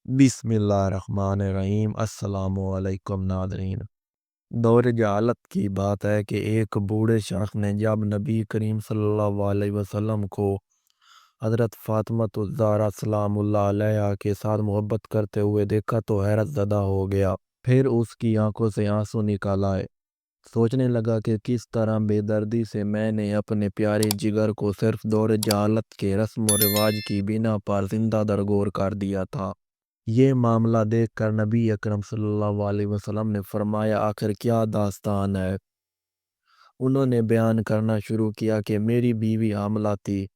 बिस्मिल्लाहिर्रहमानिर्रहीम। अस्सलाम वालेकुम नादरीन। दौर जहालत की बात है कि एक बूढ़े शख्स ने जब नबी करीम सल्लल्लाहु अलैहि वसल्लम को हज़रत फ़ातिमा ज़हरा सलामुल्लाह अलैहा के साथ मोहब्बत करते हुए देखा तो हैरत ज़दा हो गया। फिर उसकी आंखों से आंसू निकल आए। सोचने लगा कि किस तरह बेदर्दी से मैंने अपने प्यारे जिगर को सिर्फ दौर जहालत के रस्म व रिवाज की बिना पर जिंदा दरगोर कर दिया था। ये मामला देखकर नबी अकरम सल्लल्लाहु अलैहि वसल्लम ने फरमाया, आखिर क्या दास्तान है। उन्होंने बयान करना शुरू किया कि मेरी बीवी हामला थी।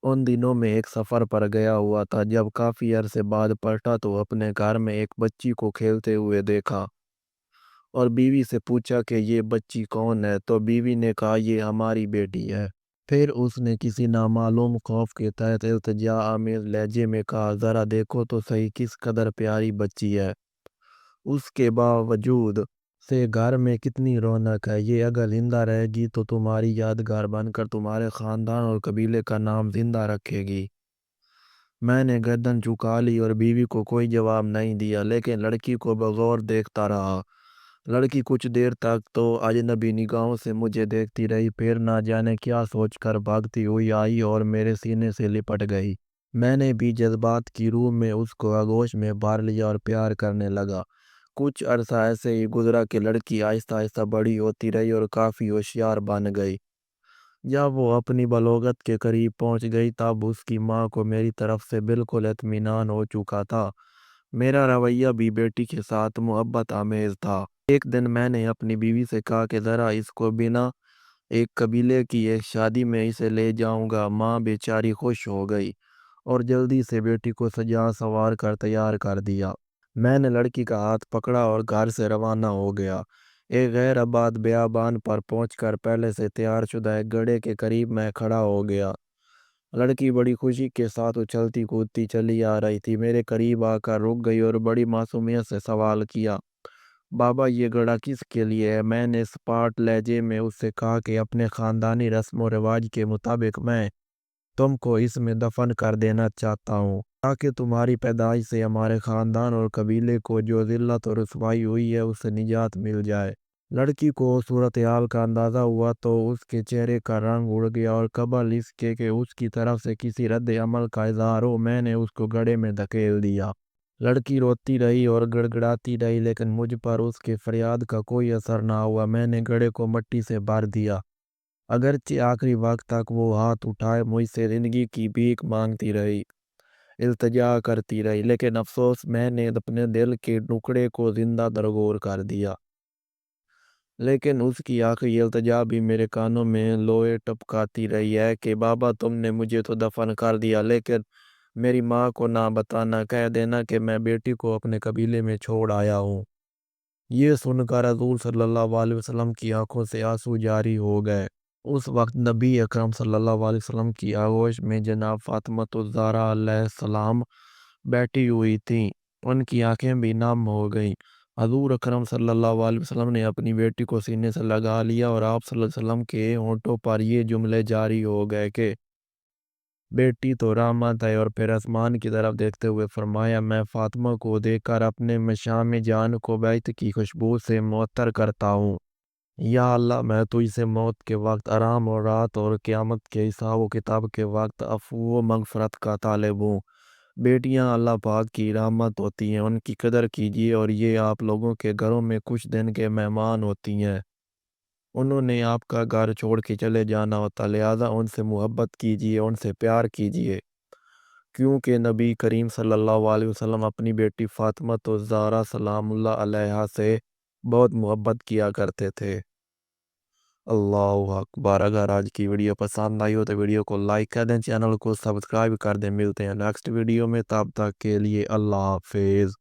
उन दिनों में एक सफ़र पर गया हुआ था। जब काफ़ी अरसे बाद पलटा तो अपने घर में एक बच्ची को खेलते हुए देखा और बीवी से पूछा कि ये बच्ची कौन है, तो बीवी ने कहा ये हमारी बेटी है। फिर उसने किसी नामालूम खौफ के तहत इल्तिजा आमेज़ लहजे में कहा, ज़रा देखो तो सही किस कदर प्यारी बच्ची है। उसके बावजूद से घर में कितनी रौनक है। ये अगर जिंदा रहेगी तो तुम्हारी यादगार बनकर तुम्हारे खानदान और कबीले का नाम जिंदा रखेगी। मैंने गर्दन झुका ली और बीवी को कोई जवाब नहीं दिया, लेकिन लड़की को बगौर देखता रहा। लड़की कुछ देर तक तो अजनबी निगाहों से मुझे देखती रही, फिर ना जाने क्या सोचकर भागती हुई आई और मेरे सीने से लिपट गई। मैंने भी जज्बात की रूह में उसको आगोश में भर लिया और प्यार करने लगा। कुछ अरसा ऐसे ही गुजरा कि लड़की आहिस्ता आहिस्ता बड़ी होती रही और काफ़ी होशियार बन गई। जब वो अपनी बलोगत के करीब पहुंच गई तब उसकी माँ को मेरी तरफ से बिल्कुल इत्मीनान हो चुका था। मेरा रवैया भी बेटी के साथ मोहब्बत आमेज था। एक दिन मैंने अपनी बीवी से कहा कि ज़रा इसको बिना एक कबीले की एक शादी में इसे ले जाऊंगा। माँ बेचारी खुश हो गई और जल्दी से बेटी को सजा सवार कर तैयार कर दिया। मैंने लड़की का हाथ पकड़ा और घर से रवाना हो गया। एक गैर आबाद बेयाबान पर पहुंचकर पहले से तैयार शुदा एक गड्ढे के करीब मैं खड़ा हो गया। लड़की बड़ी खुशी के साथ उछलती कूदती चली आ रही थी। मेरे करीब आकर रुक गई और बड़ी मासूमियत से सवाल किया, बाबा ये घड़ा किसके लिए है। मैंने सपाट लहजे में उससे कहा कि अपने खानदानी रस्म व रिवाज के मुताबिक मैं तुमको इसमें दफन कर देना चाहता हूँ, ताकि तुम्हारी पैदाइश से हमारे खानदान और कबीले को जो जिल्लत और रुसवाई हुई है उससे निजात मिल जाए। लड़की को सूरत हाल का अंदाज़ा हुआ तो उसके चेहरे का रंग उड़ गया और कबल इसके कि उसकी तरफ से किसी रद्द अमल का इजहार हो, मैंने उसको गड्ढे में धकेल दिया। लड़की रोती रही और गड़गड़ाती रही, लेकिन मुझ पर उसके फरियाद का कोई असर ना हुआ। मैंने गड्ढे को मिट्टी से भर दिया। अगरचे आखिरी वक्त तक वो हाथ उठाए मुझसे ज़िंदगी की भीख मांगती रही, इल्तिजा करती रही, लेकिन अफसोस मैंने अपने दिल के टुकड़े को जिंदा दरगोर कर दिया। लेकिन उसकी आखिरी इल्तिजा भी मेरे कानों में लोए टपकाती रही है कि बाबा तुमने मुझे तो दफन कर दिया, लेकिन मेरी माँ को ना बताना, कह देना कि मैं बेटी को अपने कबीले में छोड़ आया हूँ। ये सुनकर हज़ूर सल्लल्लाहु अलैहि वसल्लम की आंखों से आंसू जारी हो गए। उस वक्त नबी अकरम सल्लल्लाहु अलैहि वसल्लम की आगोश में जनाब फ़ातिमा ज़हरा अलैहिस्सलाम बैठी हुई थीं। उनकी आंखें भी नम हो गईं। हज़ूर अकरम सल्लल्लाहु अलैहि वसल्लम ने अपनी बेटी को सीने से लगा लिया और आप सल्लल्लाहु अलैहि वसल्लम के होंठों पर ये जुमले जारी हो गए कि बेटी तो रहमत है, और फिर आसमान की तरफ देखते हुए फरमाया, मैं फ़ातिमा को देखकर अपने मशाम जान को बैत की खुशबू से मुअत्तर करता हूँ। या अल्लाह मैं तो इसे मौत के वक्त आराम और रात और क़यामत के हिसाब व किताब के वक्त अफ़ू व मग़फ़िरत का तालिब हूँ। बेटियां अल्लाह पाक की रहमत होती हैं, उनकी कदर कीजिए, और ये आप लोगों के घरों में कुछ दिन के मेहमान होती हैं। उन्होंने आपका घर छोड़ के चले जाना होता, लिहाजा उनसे मोहब्बत कीजिए, उनसे प्यार कीजिए, क्योंकि नबी करीम सल्लल्लाहु अलैहि वसल्लम अपनी बेटी फ़ातिमा ज़हरा सलामुल्लाह अलैहा से बहुत मोहब्बत किया करते थे। अल्लाहु अकबर। अगर आज की वीडियो पसंद आई हो तो वीडियो को लाइक कर दें, चैनल को सब्सक्राइब कर दें। मिलते हैं नेक्स्ट वीडियो में, तब तक के लिए अल्लाह हाफिज़।